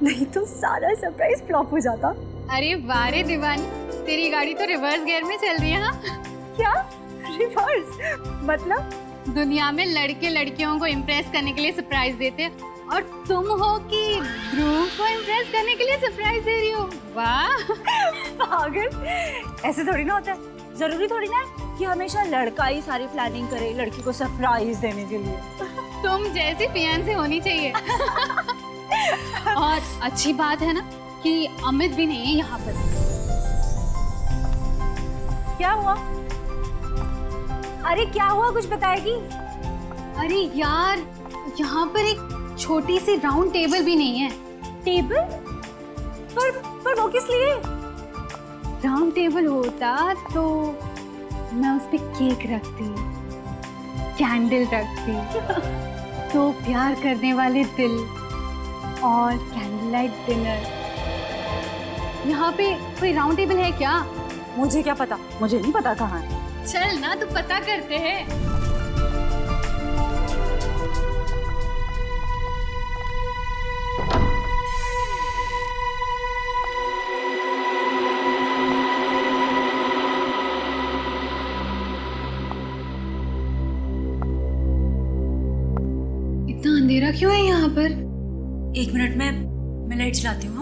नहीं तो सारा सरप्राइज फ्लॉप हो जाता। अरे वारे दीवानी, तेरी गाड़ी तो रिवर्स गियर में चल रही है। हाँ क्या रिवर्स? मतलब दुनिया में लड़के लड़कियों को इम्प्रेस करने के लिए सरप्राइज देते हैं और तुम हो कि ध्रुव को इम्प्रेस करने के लिए सरप्राइज दे रही हो। वाह पागल, ऐसे थोड़ी ना होता है। जरूरी थोड़ी ना है कि हमेशा लड़का ही सारी प्लानिंग करे लड़की को सरप्राइज देने के लिए। तुम जैसी फियांसे होनी चाहिए। और अच्छी बात है ना कि अमित भी नहीं है यहाँ पर। क्या हुआ? अरे क्या हुआ, कुछ बताएगी? अरे यार, यहाँ पर एक छोटी सी राउंड टेबल भी नहीं है। टेबल? पर वो किस लिए? राउंड टेबल होता तो मैं उस पे केक रखती, कैंडल रखती, तो प्यार करने वाले दिल और कैंडल लाइट डिनर। यहाँ पे कोई राउंड टेबल है क्या? मुझे क्या पता, मुझे नहीं पता कहाँ है। चल ना, तो पता करते हैं। इतना अंधेरा क्यों है यहाँ पर? 1 मिनट में मैं लाइट जलाती हूँ।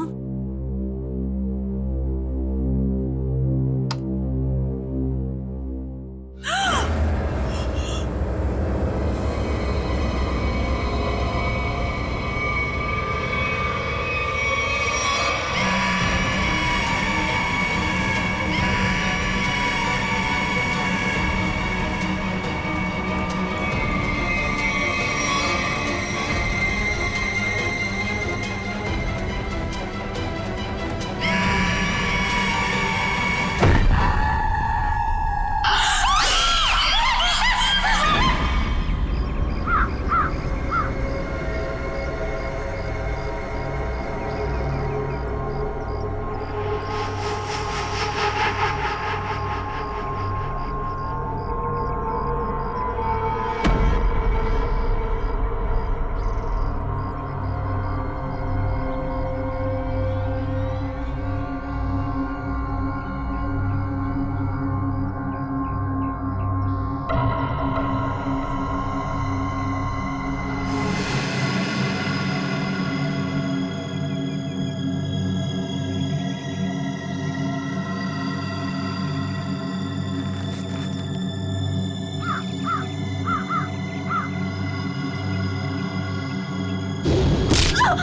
हाँ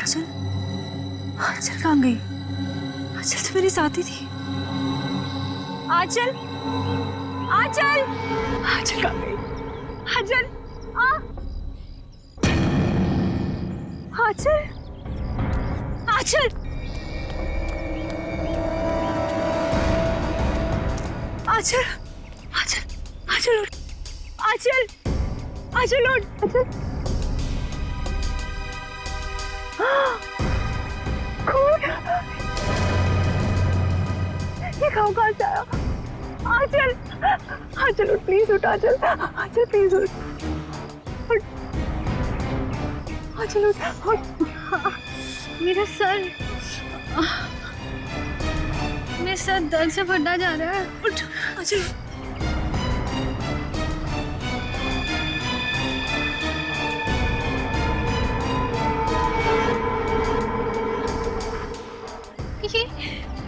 आंचल, आंचल कहाँ गई? आंचल तो मेरे साथ ही थी। आंचल, आंचल, आंचल कहाँ गई? आंचल, आंचल, आंचल, आंचल, आंचल, आंचल उठ, आंचल, आंचल उठ, आंचल। खून! ये घाव कहाँ से आया? आंचल, आंचल उठ, प्लीज उठ, आंचल, आंचल प्लीज उठ, उठ, आंचल उठ, उठ। मेरा सर दर्द से फटा जा रहा है। उठ, आंचल।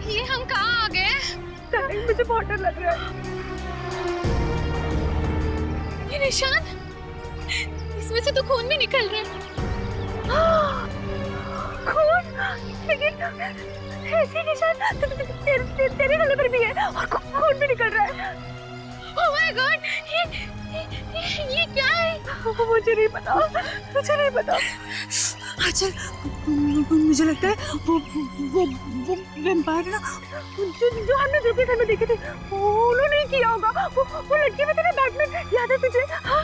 ये हम कहाँ आ गए? मुझे बहुत डर लग रहा है। ये निशान, इसमें से तो खून भी निकल रहा है। खून? लेकिन ऐसे निशान तेरे गले पर भी है और खून भी निकल रहा है। ओह माय गॉड, ये क्या है? मुझे नहीं पता, मुझे नहीं पता। आंचल, मुझे लगता है वो वैम्पायर ना, जो हमने ध्रुव के घर में देखे थे, उन्होंने ही किया होगा। वो लड़की में थे ना बैग में, याद है तुझे? हाँ?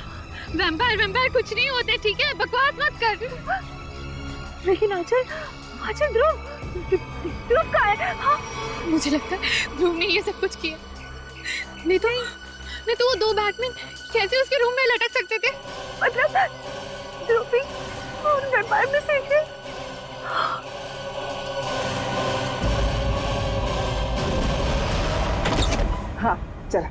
वैम्पायर कुछ नहीं होते, ठीक है? बकवास मत कर। लेकिन आंचल ध्रुव कहाँ है? हाँ? मुझे लगता है ध्रुव ने ये सब कुछ किया। नहीं तो नहीं तो वो दो बैटमैन कैसे उसके रूम में लटक सकते थे? मतलब ध्रुव भी उन वेम्पायर में से एक है। हाँ चला।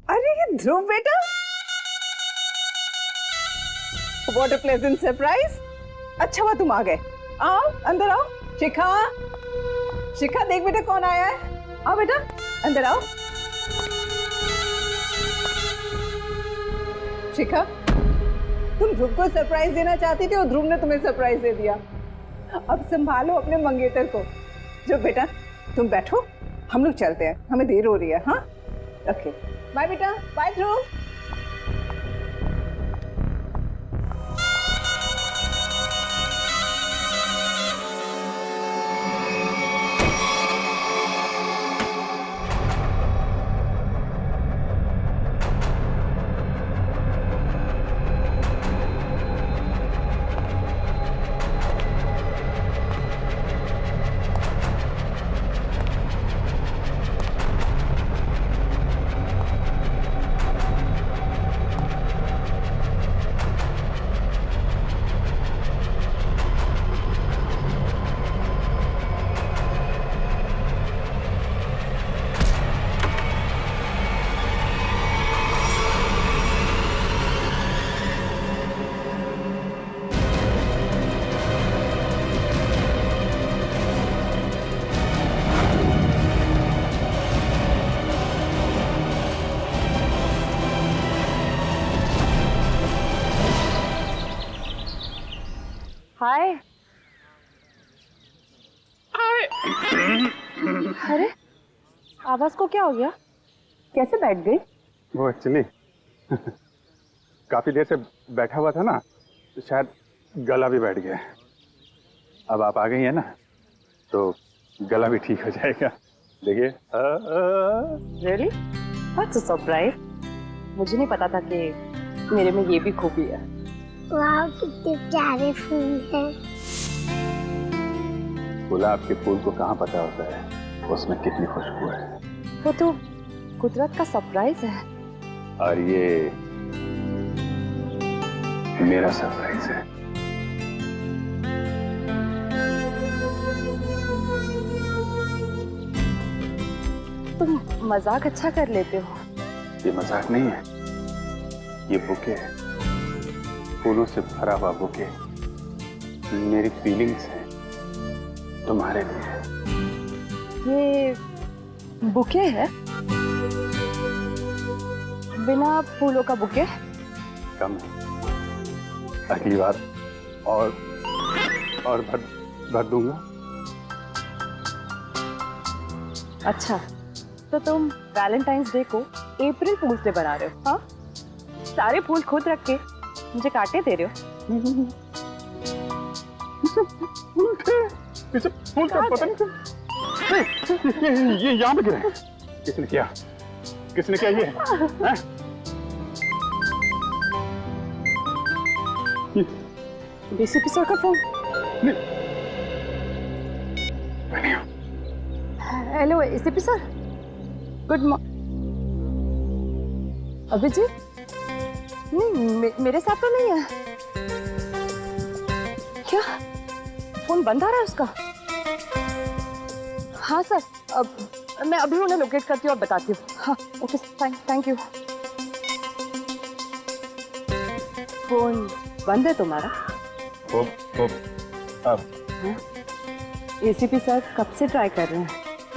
अरे ये ध्रुव बेटा, व्हाट अ प्लेजेंट सरप्राइज। अच्छा हुआ तुम आ गए। आओ अंदर आओ। शिखा, शिखा देख बेटा कौन आया है। आओ बेटा अंदर आओ। शिखा, तुम ध्रुव को सरप्राइज देना चाहती थी और ध्रुव ने तुम्हें सरप्राइज दे दिया। अब संभालो अपने मंगेतर को। जो बेटा तुम बैठो, हम लोग चलते हैं, हमें देर हो रही है। हाँ ओके बाय बेटा, बाय ध्रुव। हाय। अरे आवाज को क्या हो गया? कैसे बैठ गई? वो एक्चुअली काफी देर से बैठा हुआ था ना, तो शायद गला भी बैठ गया। अब आप आ गई है ना, तो गला भी ठीक हो जाएगा। देखिए। रियली? What's a surprise. मुझे नहीं पता था कि मेरे में ये भी खूबी है। वाह कितने प्यारे फूल हैं। गुलाब के फूल को कहाँ पता होता है उसमें कितनी खुशबू है। वो तो कुदरत का सरप्राइज है। और ये मेरा सरप्राइज है। तुम मजाक अच्छा कर लेते हो। ये मजाक नहीं है, ये बुके है, फूलों से भरा हुआ बुके मेरी फीलिंग्स है तुम्हारे लिए। ये बुके है? बिना फूलों का बुके? कम है, अगली बार और भर दूंगा। अच्छा तो तुम वैलेंटाइंस डे को अप्रैल फूल्स डे बना रहे हो? हाँ, सारे फूल खुद रख के मुझे काटे दे रहे हो। इसे फूल का पता नहीं। ये यहाँ पे गिरा है। किसने किया? किसने किया ये? हैं? डीसीपी सर का phone. Hello ACP sir, good morning. Abhijeet? नहीं मेरे साथ तो नहीं है। क्या फोन बंद आ रहा है उसका? हाँ सर, अब मैं अभी उन्हें लोकेट करती हूँ और बताती हूँ। हाँ okay fine, thank you. Phone बंद है तुम्हारा? अब एसीपी सर कब से ट्राई कर रहे हैं?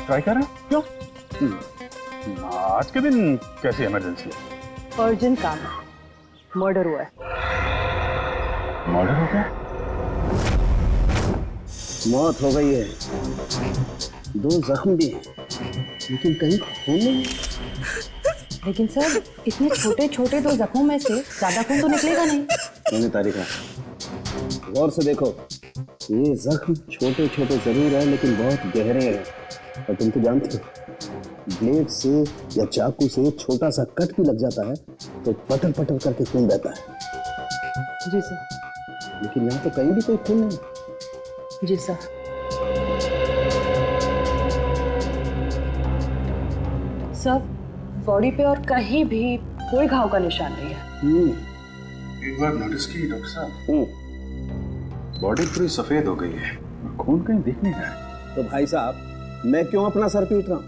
ट्राई कर रहे हैं? क्यों? आज के दिन कैसी इमरजेंसी है? अर्जेंट काम है, मर्डर हुआ है। मर्डर हो गया? मौत हो गई है, 2 जख्म भी हैं, लेकिन कहीं खून नहीं। लेकिन सर इतने छोटे छोटे 2 जख्मों में से ज्यादा खून तो निकलेगा नहीं। मैंने तारीख है, गौर से देखो, ये जख्म छोटे छोटे जरूर है लेकिन बहुत गहरे हैं। और तुम तो जानते हो, ब्लेड से या चाकू से छोटा सा कट भी लग जाता है तो पटर पटर करके खून बहता है। जी सर। लेकिन यहाँ तो कहीं भी कोई खून नहीं। जी सर। सर बॉडी पे और कहीं भी कोई घाव का निशान नहीं है। एक बार नोटिस की डॉक्टर साहब, बॉडी पूरी सफेद हो गई है, खून कहीं दिख नहीं रहा है। तो भाई साहब मैं क्यों अपना सर पीट रहा हूँ?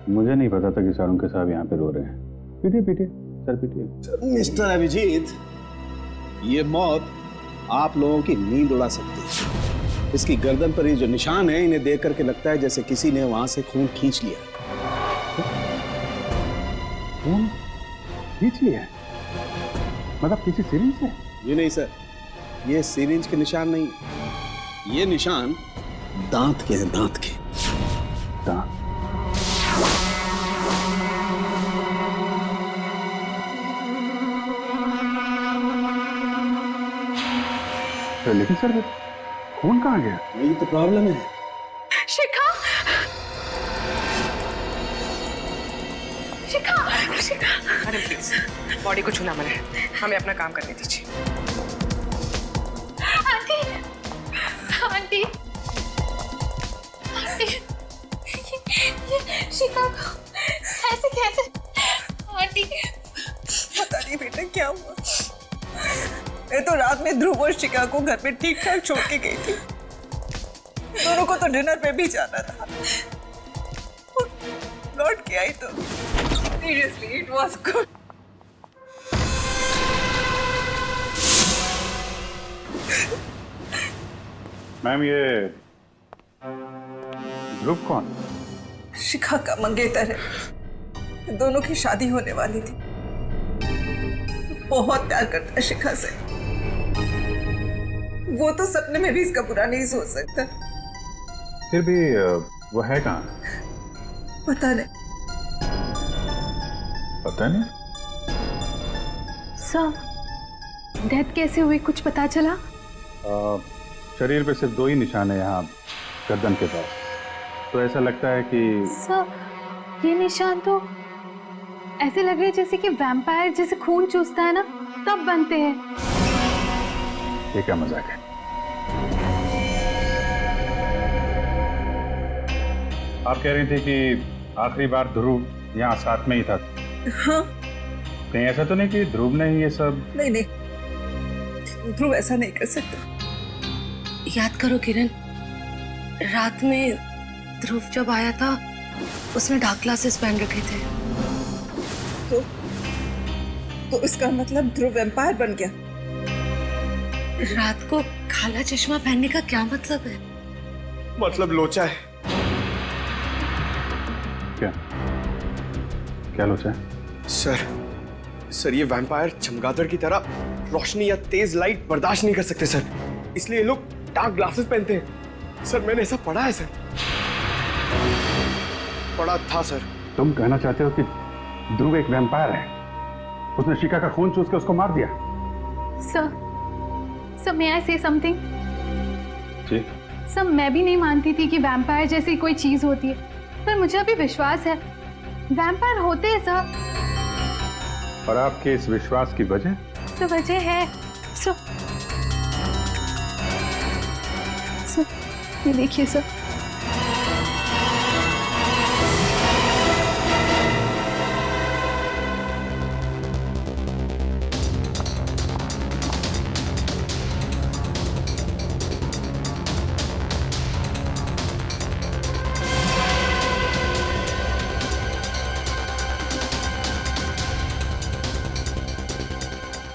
मुझे नहीं पता था कि सारुण साहब यहाँ पे रो रहे हैं। पीटिए पीटिए, सर पीटिए। मिस्टर अभिजीत, ये मौत आप लोगों की नींद उड़ा सकती है। इसकी गर्दन पर ये जो निशान है, इन्हें देख करके लगता है जैसे किसी ने वहां से खून खींच लिया। खून खींच लिया है? मतलब किसी सिरिंज से? ये नहीं सर, ये सिरिंज के निशान नहीं, ये निशान दांत के हैं, दांत के। दांत? लेकिन सर खून कहाँ गया? यही तो प्रॉब्लम है। शिखा, शिखा, शिखा। मैडम प्लीज, बॉडी को छूना मना है, हमें अपना काम करने दीजिए। आंटी, आंटी, आंटी, ये शिखा को ऐसे कैसे? आंटी, पता नहीं बेटा क्या हुआ। मैं तो रात में ध्रुव और शिखा को घर पे ठीक ठाक छोड़ के गई थी। दोनों को तो डिनर पे भी जाना था। लौट के आई तो seriously it was good. Ma'am ये ध्रुव कौन? शिखा का मंगेतर है, दोनों की शादी होने वाली थी। बहुत प्यार करता है शिखा से। वो तो सपने में भी इसका बुरा नहीं सोच सकता। फिर भी वो है कहाँ? पता नहीं। पता नहीं? सर, डेथ कैसे हुई कुछ पता चला? शरीर पे सिर्फ 2 ही निशान है यहाँ गर्दन के पास, तो ऐसा लगता है कि सर, ये निशान तो ऐसे लग रहे हैं जैसे कि वैम्पायर जैसे खून चूसता है ना, तब बनते हैं। ये क्या मजाक है? आप कह रही थी कि आखिरी बार ध्रुव यहाँ साथ में ही था। हाँ। कहीं ऐसा तो नहीं कि ध्रुव ने ही ये सब? नहीं नहीं, ध्रुव ऐसा नहीं कर सकता। याद करो किरण, रात में ध्रुव जब आया था उसने डार्क ग्लासेस पहन रखे थे। तो इसका मतलब ध्रुव वैम्पायर बन गया। रात को काला चश्मा पहनने का क्या मतलब है? मतलब लोचा है। क्या क्या लोचा है? सर ये वैम्पायर चमगादड़ की तरह रोशनी या तेज लाइट बर्दाश्त नहीं कर सकते सर, इसलिए ये लोग डार्क ग्लासेस पहनते हैं। सर मैंने ऐसा पढ़ा है सर, पढ़ा था सर। तुम कहना चाहते हो कि ध्रुव एक वैम्पायर है? उसने शिखा का खून चूस के उसको मार दिया? Sir, may I say something? जी। सर, मैं भी नहीं मानती थी कि वैम्पायर जैसी कोई चीज होती है, पर मुझे अभी विश्वास है वैम्पायर होते हैं सर। और आपके इस विश्वास की वजह? सर, वजह है सर, ये देखिए सर।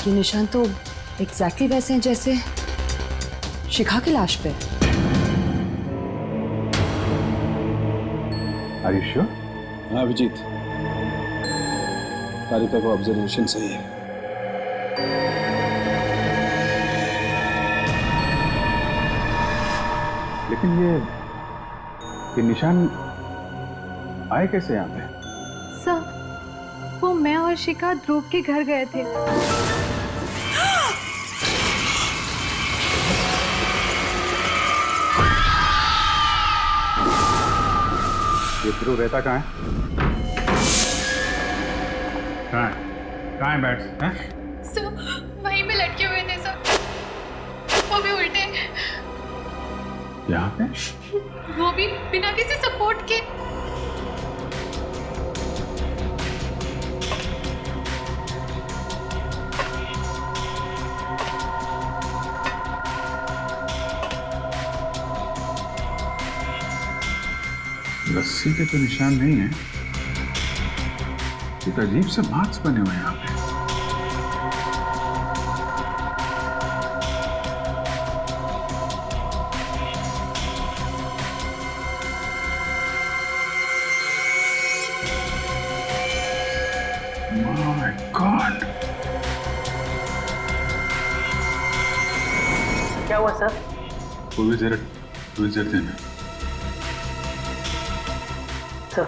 ये निशान तो एग्जैक्टली वैसे हैं जैसे शिखा की लाश पे। Are you sure? हाँ अभिजीत, तारिका को ऑब्जर्वेशन सही है। लेकिन ये निशान आए कैसे यहाँ पे? सर, वो मैं और शिखा ध्रुव के घर गए थे। ये ध्रुव रहता कहाँ है? कहाँ है बैट्स? हैं? सर, वहीं पे लटके हुए थे सर, वो भी उल्टे, यहाँ पे? वो भी बिना किसी सपोर्ट के। रस्सी के तो निशान नहीं है, एक अजीब से मार्क्स बने हुए हैं यहाँ पे। My God! क्या हुआ सर? कोई जरा देना। सर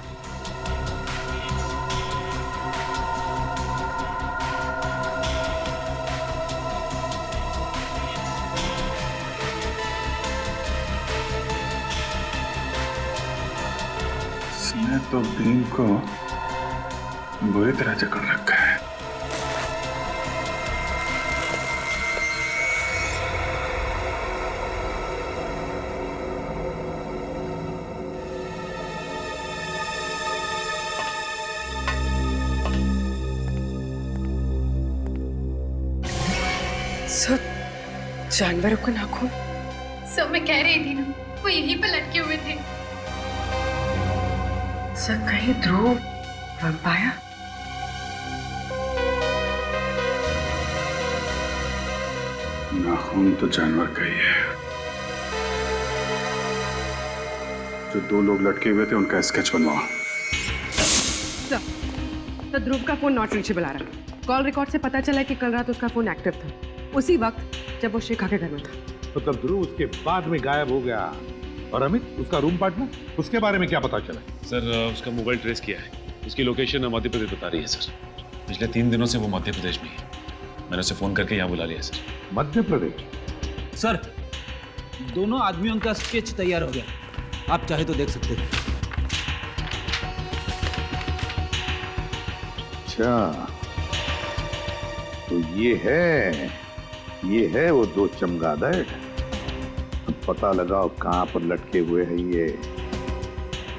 इसने तो भीम को बुरी तरह जकड़ रखा है। सर जानवरों का नाखून। सर मैं कह रही थी ना, वो यहीं पर लटके हुए थे। सर कहीं ध्रुव वैम्पायर? नाखून तो जानवर का ही है। जो 2 लोग लटके हुए थे उनका स्केच बनवाओ। तो ध्रुव का फोन नॉट रीचेबल आ रहा है। कॉल रिकॉर्ड से पता चला कि कल रात उसका फोन एक्टिव था, उसी वक्त जब वो शिखा के घर में था। मतलब ध्रुव उसके बाद में गायब हो गया। और अमित, उसका रूम पार्टनर, उसके बारे में क्या पता चला? सर उसका मोबाइल ट्रेस किया है, उसकी लोकेशन मध्य प्रदेश बता रही है सर। पिछले 3 दिनों से वो मध्य प्रदेश में है। मैंने उसे फोन करके यहाँ बुला लिया सर। मध्य प्रदेश? सर दोनों आदमियों का स्केच तैयार हो गया, आप चाहे तो देख सकते हैं। अच्छा, तो ये है वो 2 चमगादड़। अब पता लगाओ कहां पर लटके हुए हैं ये,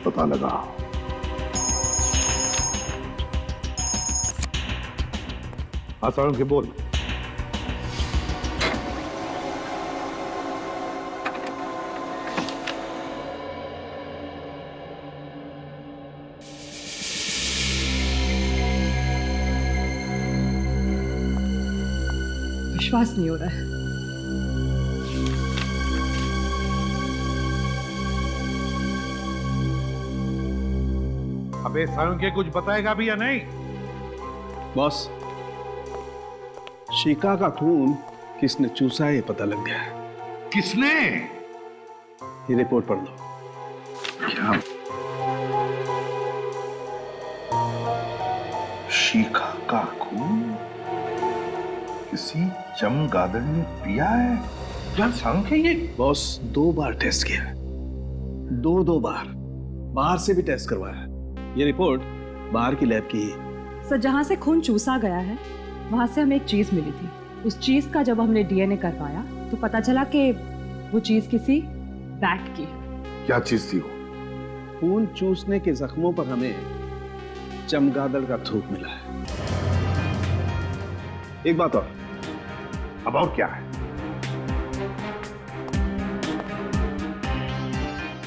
पता लगाओ। हाँ सारुण के बोल। विश्वास नहीं हो रहा है। अबे सारुण के कुछ बताएगा भी या नहीं? बॉस, शिखा का खून किसने चूसा है ये पता लग गया है। किसने? ये रिपोर्ट पढ़ लो। क्या? शिखा का खून किसी चमगादड़ ने पिया है? क्या सारुण के ये? बॉस 2 बार टेस्ट किया, 2 बार बाहर से भी टेस्ट करवाया। ये रिपोर्ट बाहर की लैब की है। सर जहाँ से खून चूसा गया है वहां से हमें एक चीज मिली थी। उस चीज का जब हमने डीएनए करवाया तो पता चला कि वो चीज किसी बैट की है। क्या चीज थी वो? खून चूसने के जख्मों पर हमें चमगादड़ का थूक मिला है। एक बात और। अब और क्या है?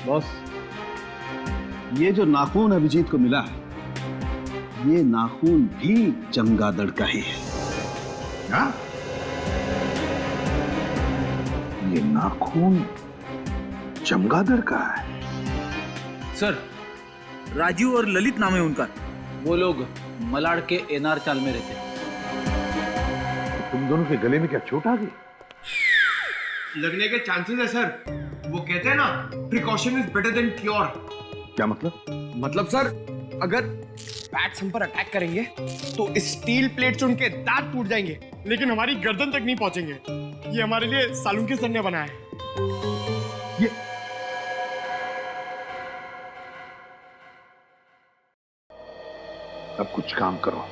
बॉस, ये जो नाखून अभिजीत को मिला है, ये नाखून भी चमगादड़ का ही है। हाँ? ये नाखून चमगादड़ का है? सर राजू और ललित नाम है उनका, वो लोग मलाड़ के एनआर चाल में रहते हैं। तुम दोनों के गले में क्या चोट आ गई? लगने के चांसेस है सर। वो कहते हैं ना, precaution is better than cure. क्या मतलब? मतलब सर, अगर बैट्स हम पर अटैक करेंगे तो स्टील प्लेट से उनके दांत टूट जाएंगे, लेकिन हमारी गर्दन तक नहीं पहुंचेंगे। ये हमारे लिए सालुंके सर ने बनाया है। ये अब कुछ काम करो,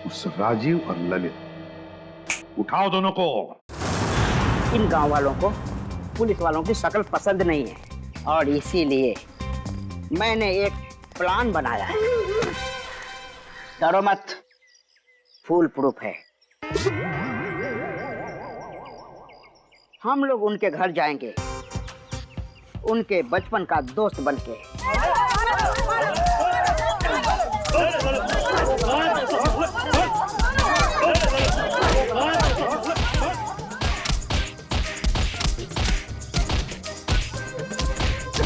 उस राजीव और ललित उठाओ दोनों को। इन गांव वालों को पुलिस वालों की शक्ल पसंद नहीं है और इसीलिए मैंने एक प्लान बनाया है। डरो मत, फुल प्रूफ है। हम लोग उनके घर जाएंगे उनके बचपन का दोस्त बनके।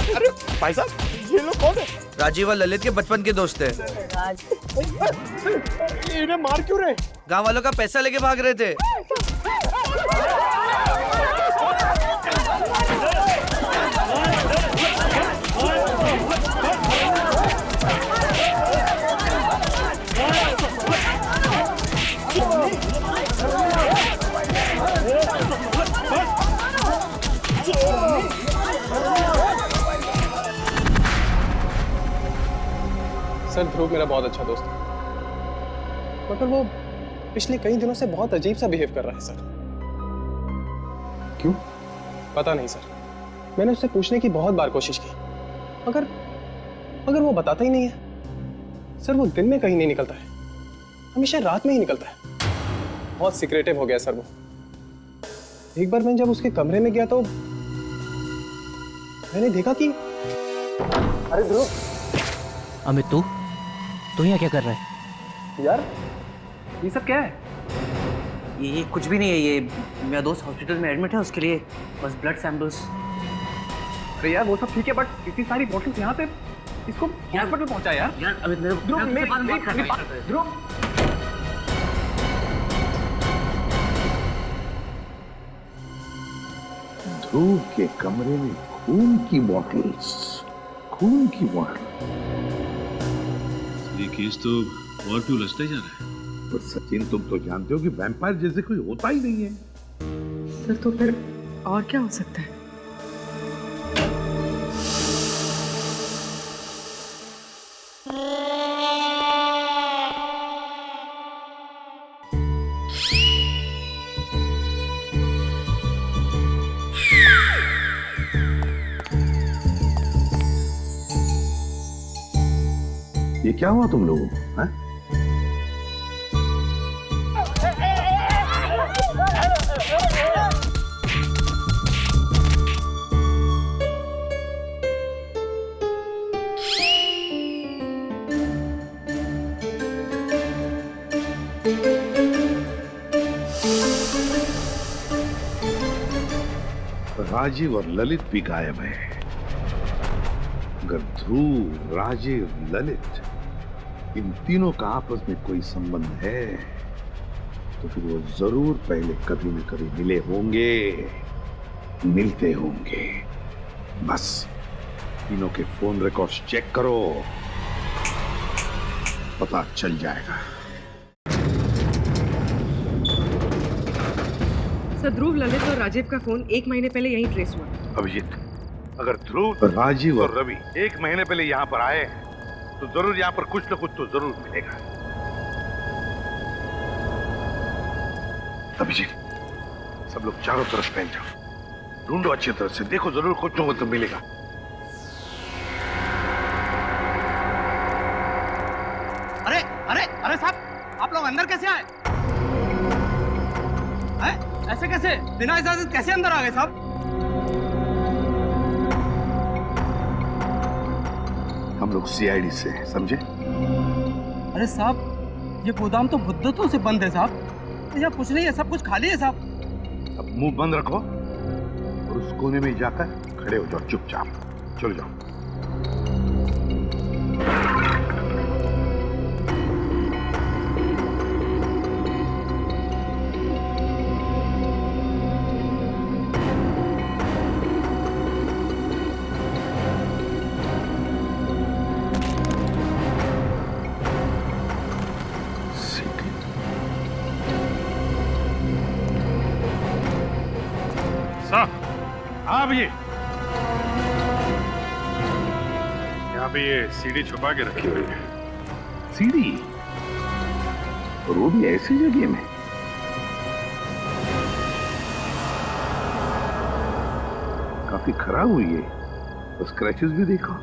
अरे भाई साहब ये लोग कौन है? राजीव और ललित के बचपन के दोस्त है। इन्हें मार क्यों रहे? गांव वालों का पैसा लेके भाग रहे थे। सर ध्रुव मेरा बहुत अच्छा दोस्त है, मगर वो पिछले कई दिनों से बहुत अजीब सा बिहेव कर रहा है सर। क्यों? पता नहीं सर, मैंने उससे पूछने की बहुत बार कोशिश की, मगर वो बताता ही नहीं है। सर वो दिन में कहीं नहीं निकलता है, हमेशा रात में ही निकलता है। बहुत सीक्रेटिव हो गया सर वो। एक बार मैं जब उसके कमरे में गया तो मैंने देखा कि अरे ध्रुव। अमित तू यहाँ क्या कर रहा है? यार ये सब क्या है? ये कुछ भी नहीं है, ये मेरा दोस्त हॉस्पिटल में एडमिट है, उसके लिए बस ब्लड सैंपल्स। अरे यार वो सब ठीक है, बट इतनी सारी बॉटल्स यहाँ पे, इसको हॉस्पिटल पहुंचा यार। यार अमित ध्रुव ध्रुव के कमरे में खून की बॉटल्स, खून की बॉटल। ये केस तो और क्यों उलझता ही जा रहा है? पर सचिन तुम तो जानते हो कि वैम्पायर जैसे कोई होता ही नहीं है। सर तो फिर और क्या हो सकता है? ये क्या हुआ तुम लोगों को? हाँ? राजीव और ललित भी गायब है। अगर ध्रुव, राजीव, ललित इन तीनों का आपस में कोई संबंध है तो फिर वो जरूर पहले कभी न कभी मिले होंगे, मिलते होंगे। बस तीनों के फोन रिकॉर्ड्स चेक करो, पता चल जाएगा। सर ध्रुव, ललित और राजीव का फोन 1 महीने पहले यहीं ट्रेस हुआ। अभिजीत, अगर ध्रुव, राजीव और रवि 1 महीने पहले यहाँ पर आए तो जरूर यहाँ पर कुछ न कुछ तो जरूर मिलेगा। अभिजीत, सब लोग चारों तरफ फैल जाओ, ढूंढो अच्छी तरह से, देखो जरूर कुछ न कुछ तो मिलेगा। अरे अरे अरे साहब, आप लोग अंदर कैसे आए? ऐसे कैसे, बिना इजाजत कैसे अंदर आ गए साहब? हम लोग सीआईडी से हैं, समझे? अरे साहब, ये गोदाम तो मुद्दतों से बंद है साहब, यहाँ कुछ नहीं है, सब कुछ खाली है साहब। अब मुंह बंद रखो और उस कोने में जाकर खड़े हो जाओ चुपचाप, चलो जाओ। अब ये यहाँ पे ये सीढ़ी छुपा के रखी हुई है। सीढ़ी? और वो भी ऐसी जगह में? काफी खराब हुई है, तो स्क्रैचेस भी देखो।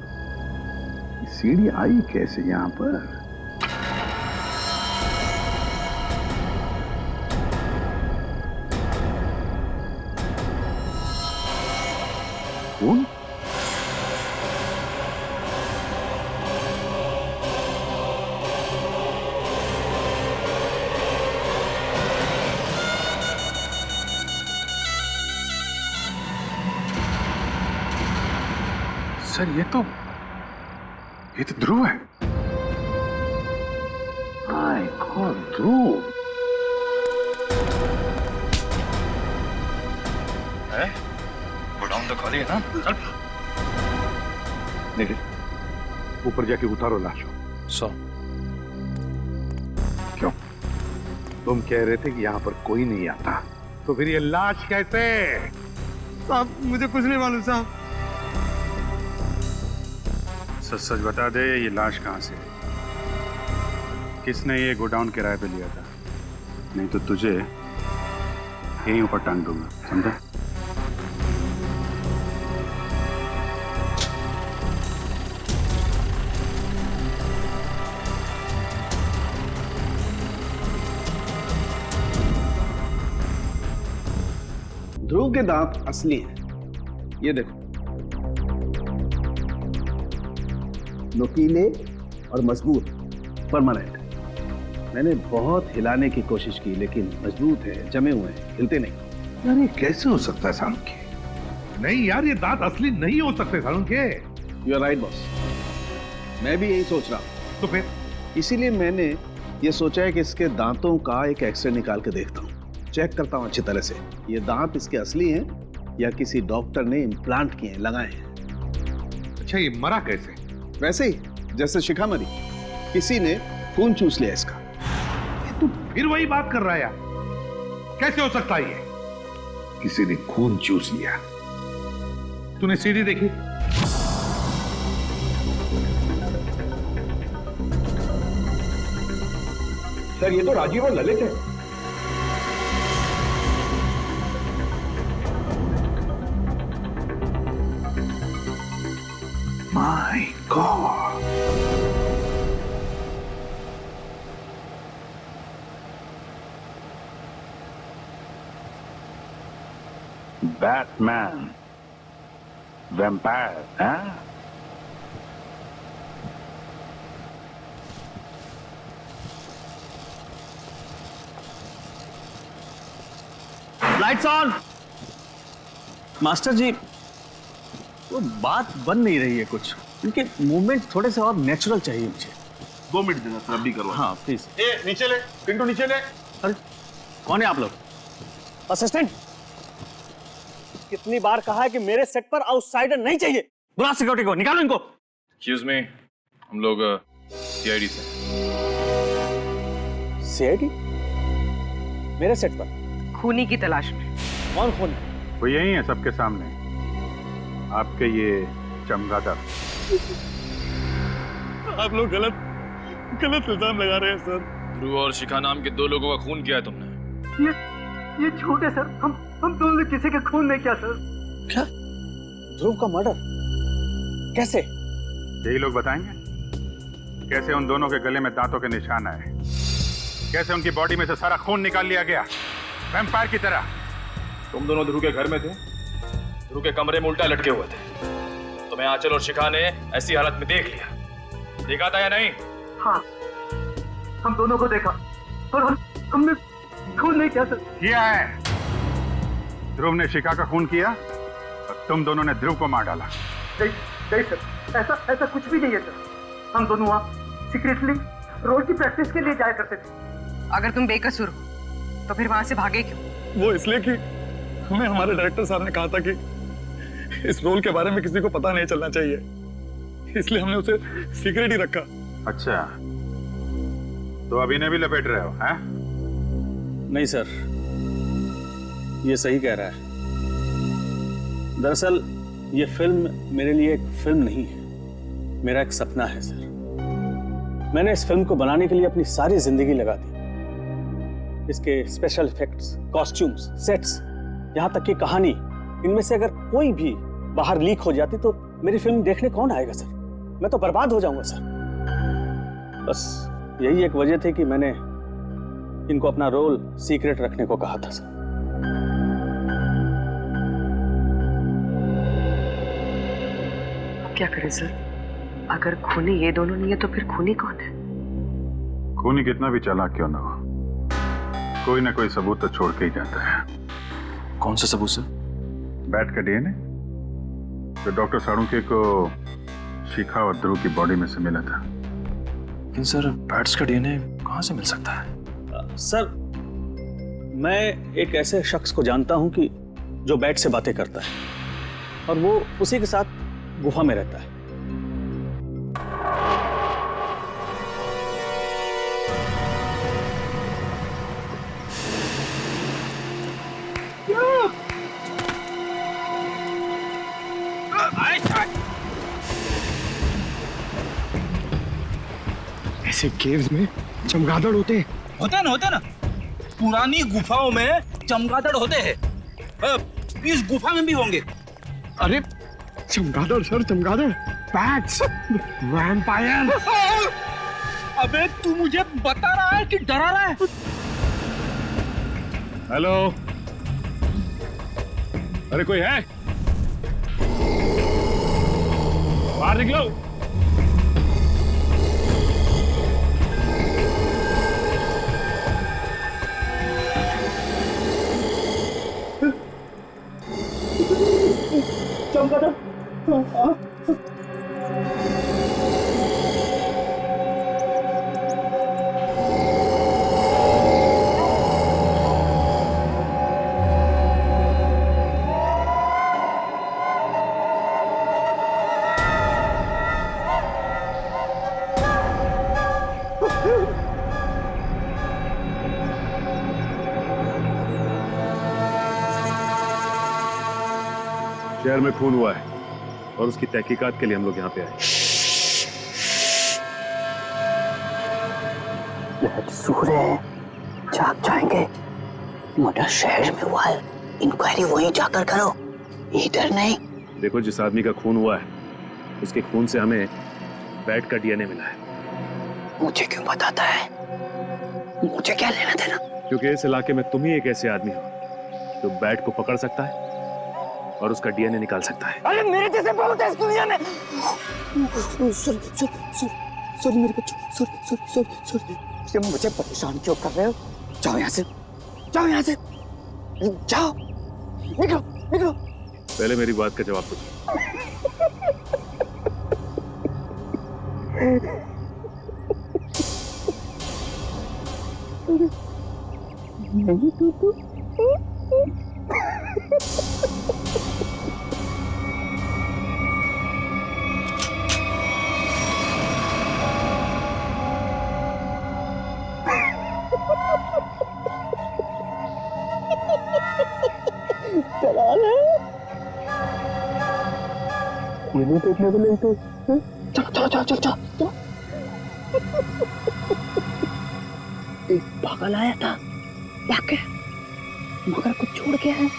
ये सीढ़ी आई कैसे यहाँ पर? कौन? सर ये तो ध्रुव है। माय गॉड, ध्रुव है? गोडाउन तो खाली है ना? चल। निखिल, ऊपर जाके उतारो लाश को। सो क्यों? तुम कह रहे थे कि यहाँ पर कोई नहीं आता, तो फिर ये लाश कैसे? साहब मुझे कुछ नहीं मालूम साहब। सच सच बता दे, ये लाश कहाँ से है? किसने ये गोडाउन किराए पे लिया था? नहीं तो तुझे यहीं ऊपर टांग दूंगा, समझा? ध्रुव के दांत असली हैं, ये देखो, नुकीले और मजबूत, परमानेंट। मैंने बहुत हिलाने की कोशिश की लेकिन मजबूत है, जमे हुए हैं, हिलते नहीं। यार ये कैसे हो सकता है सालुंखे? नहीं यार, ये दांत असली नहीं हो सकते Salunkhe. You are right boss, मैं भी यही सोच रहा हूँ। तो फिर इसीलिए मैंने ये सोचा है कि इसके दांतों का एक एक्सरे निकाल के देखता हूँ, चेक करता हूँ अच्छी तरह से ये दांत इसके असली हैं या किसी डॉक्टर ने इम्प्लांट किए हैं, लगाए हैं। अच्छा, ये मरा कैसे? वैसे ही जैसे शिखा मरी, किसी ने खून चूस लिया इसका। तू फिर वही बात कर रहा है यार, कैसे हो सकता है ये? किसी ने खून चूस लिया? तूने सीढ़ी देखी? सर ये तो राजीव और ललित है। माय गॉड, बैटमैन, वैम्पायर, हैं? Lights on. मास्टर जी, वो बात बन नहीं रही है कुछ, उनके मूवमेंट थोड़े से और नेचुरल चाहिए मुझे। 2 मिनट देना सर, अभी करवा। हाँ प्लीज। ए नीचे ले, पिंटू नीचे ले। अरे कौन है आप लोग? असिस्टेंट, कितनी बार कहा है कि मेरे सेट पर आउटसाइडर नहीं चाहिए। बुला सिक्योरिटी को, निकालो इनको। एक्सक्यूज मी, हम लोग सीआईडी से। सीआईडी? मेरे सेट पर खूनी की तलाश में। कौन खून? वो यही है सबके सामने, आपके ये चमगादड़। आप लोग गलत इल्जाम लगा रहे हैं सर। ध्रुव और शिखा नाम के 2 लोगों का खून किया है तुमने। ये झूठ है सर, हम दोनों ने किसी का खून नहीं किया सर। क्या? ध्रुव का मर्डर कैसे? यही लोग बताएंगे कैसे उन दोनों के गले में दांतों के निशान आए, कैसे उनकी बॉडी में से सारा खून निकाल लिया गया वैम्पायर की तरह। तुम दोनों ध्रुव के घर में थे, ध्रुव के कमरे में उल्टा लटके हुए थे, तुम्हें आंचल और शिखा ने ऐसी हालत में देख लिया। देखा था या नहीं? हाँ, हम दोनों को देखा और हमने खून नहीं किया सर। किया है। ध्रुव ने शिखा का खून किया और तुम दोनों ने ध्रुव को मार डाला। नहीं सर, ऐसा कुछ भी नहीं है सर। हम दोनों वहाँ सीक्रेटली रोड की प्रैक्टिस के लिए जाया करते थे। अगर तुम बेकसूर हो तो फिर वहां से भागे क्यों? वो इसलिए कि हमें हमारे डायरेक्टर साहब ने कहा था कि इस रोल के बारे में किसी को पता नहीं चलना चाहिए, इसलिए हमने उसे सीक्रेट ही रखा। अच्छा, तो अभी ने भी लपेट रहे हो, हैं? नहीं सर, ये सही कह रहा है। दरअसल ये फिल्म मेरे लिए एक फिल्म नहीं है, मेरा एक सपना है सर। मैंने इस फिल्म को बनाने के लिए अपनी सारी जिंदगी लगा दी। इसके स्पेशल इफेक्ट्स, कॉस्ट्यूम्स, सेट्स, यहाँ तक कि कहानी, इनमें से अगर कोई भी बाहर लीक हो जाती तो मेरी फिल्म देखने कौन आएगा सर? मैं तो बर्बाद हो जाऊंगा सर। बस यही एक वजह थी कि मैंने इनको अपना रोल सीक्रेट रखने को कहा था सर। अब क्या करें सर? अगर खूनी ये दोनों नहीं है तो फिर खूनी कौन है? खूनी कितना भी चालाक क्यों ना हो, कोई ना कोई सबूत तो छोड़ के ही जाता है। कौन सा सबूत सर? बैट का डीएनए जो डॉक्टर सालुंखे को शिखा और ध्रुव की बॉडी में से मिला था। लेकिन सर बैट्स का डीएनए कहाँ से मिल सकता है? सर, मैं एक ऐसे शख्स को जानता हूं कि जो बैट से बातें करता है और वो उसी के साथ गुफा में रहता है। ऐसे केव्स में चमगादड़ होते हैं। होते ना। पुरानी गुफाओं में चमगादड़ होते हैं। इस गुफा में भी होंगे। अरे चमगादड़ सर, चमगादड़, बैट्स, वैम्पायर। अबे तू मुझे बता रहा है कि डरा रहा है? हेलो, अरे कोई है? बाहर निकलो। चमगादड़। शहर में खून हुआ है और उसकी तहकीकात के लिए हम लोग यहाँ पे आए। सूर है, जाग जाएंगे। मर्डर शहर में हुआ है, इंक्वायरी वहीं जाकर करो, इधर नहीं। देखो, जिस आदमी का खून हुआ है उसके खून से हमें बैट का डीएनए मिला है। मुझे क्यों बताता है? मुझे क्या लेना देना? क्योंकि इस इलाके में तुम ही एक ऐसे आदमी हो जो बैट को पकड़ सकता है और उसका डीएनए निकाल सकता है। अरे मेरे जैसे बहुत है इस दुनिया में। सॉरी मेरे बच्चों, सॉरी। तुम मुझे परेशान क्यों कर रहे हो? जाओ यहाँ से, जाओ, निकलो। पहले मेरी बात का जवाब दो। नहीं तो मुझे देखने को नहीं तो चलो। एक पागल आया था, क्या मगर कुछ छोड़ गया है।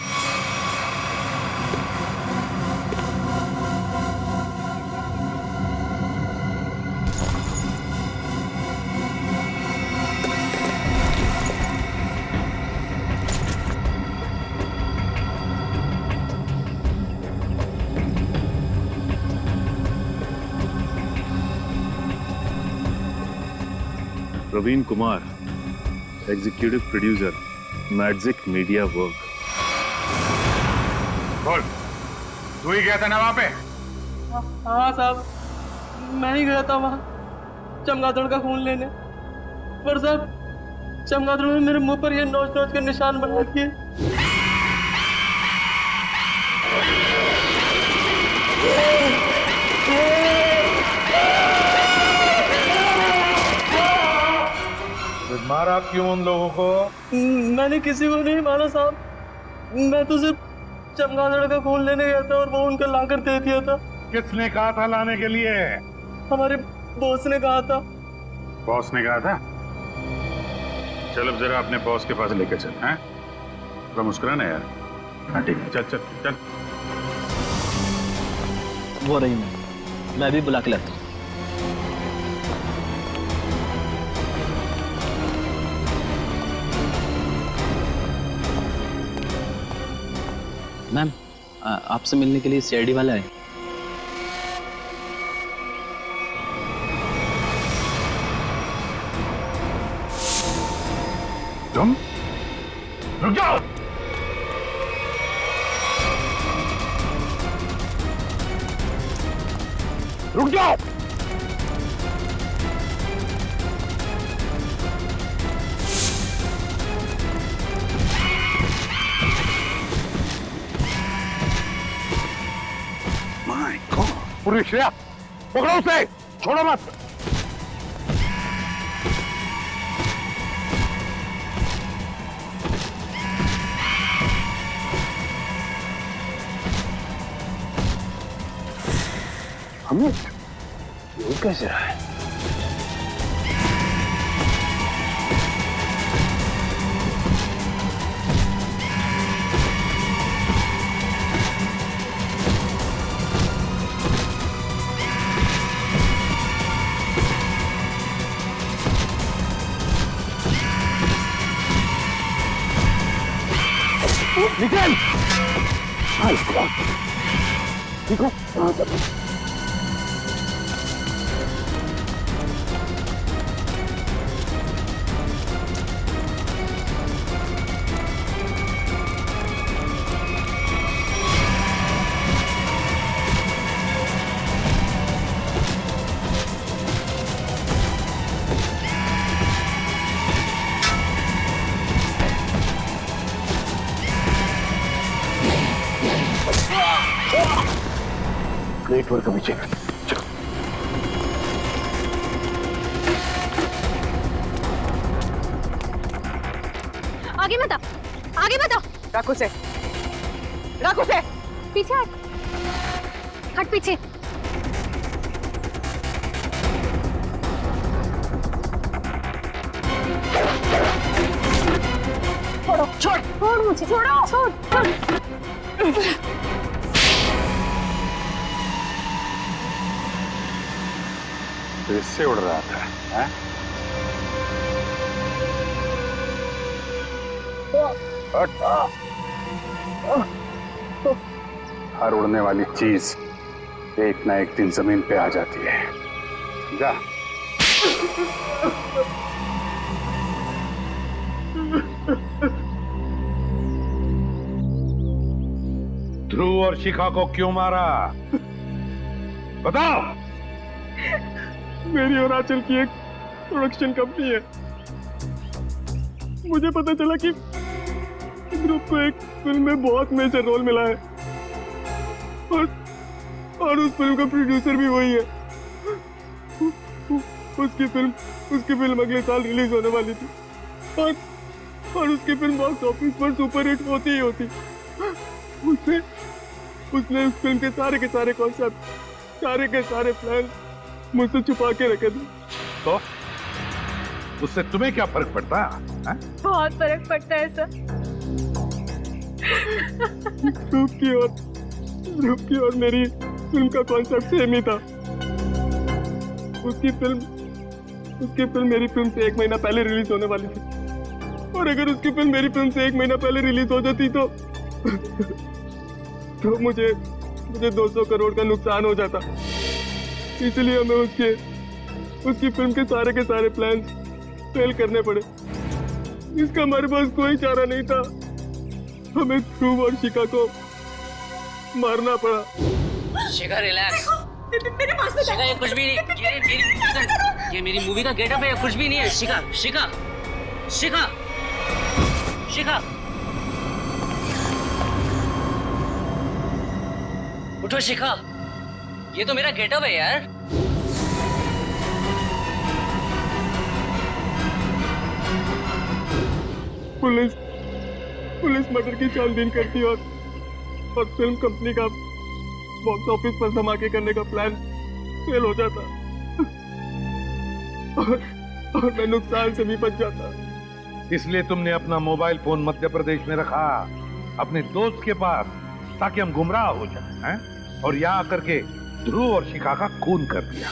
Praveen Kumar, executive producer, magic media work. बोल, तू ही गया था ना वहां पे? हाँ साहब, मैं ही गया था वहाँ चमगादड़ का खून लेने। पर साहब, चमगादड़ ने मेरे मुंह पर ये नोच के निशान बना दिए। मारा क्यों उन लोगों को? मैंने किसी को नहीं मारा साहब, मैं तो सिर्फ चमगादड़ का खून लेने गया था और वो उनका लाकर दे दिया था। किसने कहा था लाने के लिए? हमारे बॉस ने कहा था। बॉस ने कहा था? चल अब जरा अपने बॉस के पास लेके चल। हैं? थोड़ा मुस्कुराना यार। हाँ ठीक है, चल। वो रही मैं भी बुला के लाता हूँ। मैम, आपसे मिलने के लिए सीआईडी वाला है। तुम रुक जाओ। रुक जाओ। माय गॉड, पूरी श्रेया पकड़ो उसे, छोड़ो मत। हमें ये कैसे रहा है? निकल। ठीक हो? हाँ सब। ग्रेट वर्क अभिषेक। चलो। आगे मत आओ, आगे मत आओ। रखो से, रखो से। पीछे हट, हट पीछे। छोड़ो, छोड़, छोड़ मुझे, छोड़ो, छोड़, छोड़। तो इससे उड़ रहा था, हैं? हर उड़ने वाली चीज एक ना एक दिन जमीन पे आ जाती है, समझा? ध्रुव और शिखा को क्यों मारा? बताओ। मेरी और आंचल की एक प्रोडक्शन कंपनी है। मुझे पता चला कि ध्रुव को एक फिल्म में बहुत मेजर रोल मिला है और उस फिल्म का प्रोड्यूसर भी वही है। उसकी फिल्म अगले साल रिलीज होने वाली थी और उसकी फिल्म बॉक्स ऑफिस पर सुपर हिट होती ही होती। उसने उस फिल्म के सारे कॉन्सेप्ट, सारे के सारे प्लान मुझसे छुपा के रखे थे। तो उससे तुम्हें क्या फर्क पड़ता है? बहुत फर्क पड़ता है सर। ध्रुव की और मेरी फिल्म का कॉन्सेप्ट सेम ही था। उसकी फिल्म मेरी फिल्म से 1 महीना पहले रिलीज होने वाली थी और अगर उसकी फिल्म मेरी फिल्म से 1 महीना पहले रिलीज हो जाती तो मुझे 200 करोड़ का नुकसान हो जाता। इसलिए हमें उसकी फिल्म के सारे प्लान फेल करने पड़े। इसका हमारे पास कोई चारा नहीं था। हमें ध्रुव और शिखा को मारना पड़ा। शिखा रिलैक्स। मेरे पास में शिखा ये कुछ भी नहीं, ये मेरी मूवी का गेटअप है, कुछ भी नहीं है। शिखा शिखा शिखा शिखा उठो शिखा, ये तो मेरा गेटअप है यार। पुलिस मर्डर की छानबीन करती और फिल्म कंपनी का बॉक्स ऑफिस पर धमाके करने का प्लान फेल हो जाता और मैं नुकसान से भी बच जाता। इसलिए तुमने अपना मोबाइल फोन मध्य प्रदेश में रखा, अपने दोस्त के पास, ताकि हम गुमराह हो जाएं, हैं? और यहाँ आकर के ध्रुव और शिखा का खून कर दिया।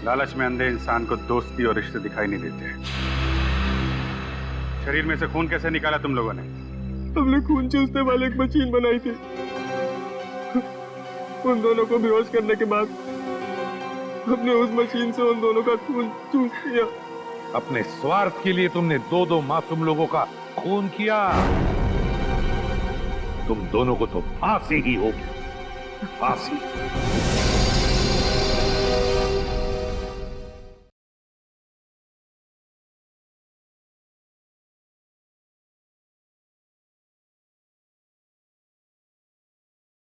लालच में अंधे इंसान को दोस्ती और रिश्ते दिखाई नहीं देते। शरीर में से खून कैसे निकाला तुम लोगों ने? हमने खून चूसने वाली एक मशीन बनाई थी। उन दोनों को बेहोश करने के बाद हमने उस मशीन से उन दोनों का खून चूस लिया। अपने स्वार्थ के लिए तुमने 2 मासूम लोगों का खून किया। तुम दोनों को तो फांसी ही होगी। फांसी।